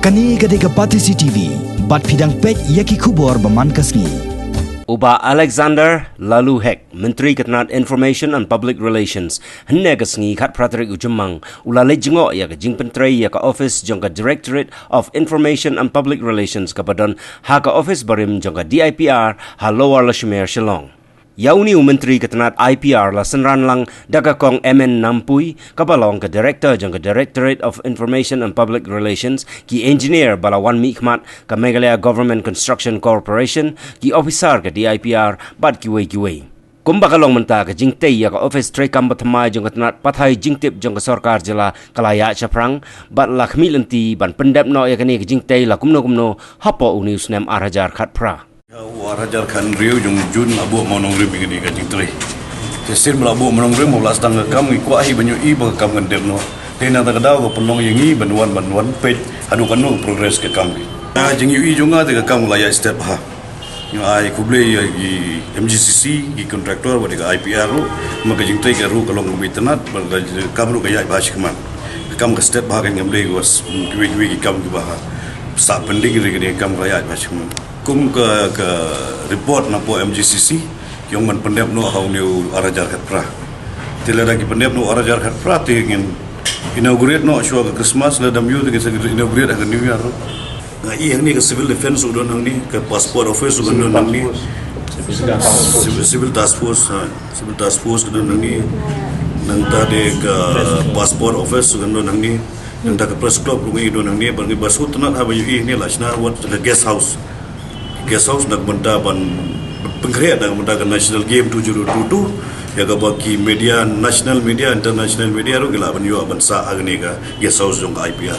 Kani gadega Pati CCTV, bat pidang pek yaki kubor baman kasni. Uba Alexander Laluhek, Menteri Ketenat Information and Public Relations, hendak kesengi kat Pratrik Ujemang, ulalai jengok ya ke jing penteri ya ke Office jangka Directorate of Information and Public Relations kepadon ha ke Office barim jangka DIPR ha Lower Lashmere Shillong. Yauni Menteri Ketenat IPR la senran lang daga kong MN Nampui kabalong ke Director jangka Directorate of Information and Public Relations ki Engineer Balawan Mikmat ke Meghalaya Government Construction Corporation ki Officer ke DIPR bat kiwei. Kumba kalong menta ke jingtei ya ke Office Trekam Batamai jangka Ketenat Pathai jingtip jangka Sarkar jela kalaya caprang bat la khmilenti ban pendap no ya kini ke jingtei la kumno hapo unius nem arajar khat pra. Warajar kan riu jung jun abu monong rim ini kajing teri. Kesir melabu monong rim mulas tang kam ikuahi banyu i bag kam ngandem no. Tena tak ada ko penong yengi banwan pet adu kanu progress ke kam. Na jing i junga te kam laya step ha. Yo ai kuble i MGCC i kontraktor wa de IPR ru maka jing teri ke ru kalong bitenat kam ru kaya bash keman. Kam ke step ha kan ngamle was kiwi kam ki bah. Sa pending ri kam kaya bash keman. Kum ke report na po MGCC yung man pendep no how new arajar khat pra tila lagi pendep no arajar khat pra tingin inaugurate no show ke Christmas la dam yu ke inaugurate ke New Year na i yang ni ke civil defense udon nang ni ke passport office udon nang ni civil task force udon nang ni nang tade ke passport office udon nang ni nang ta ke press club lungi udon nang ni bagi basut tanat ha bayu i ni lachna what the guest house nak benda ban pengkreat nak benda ke national game 2022 ya ke bagi media national media international media ru gila ban yo ban sa agni ka guest house jong IPR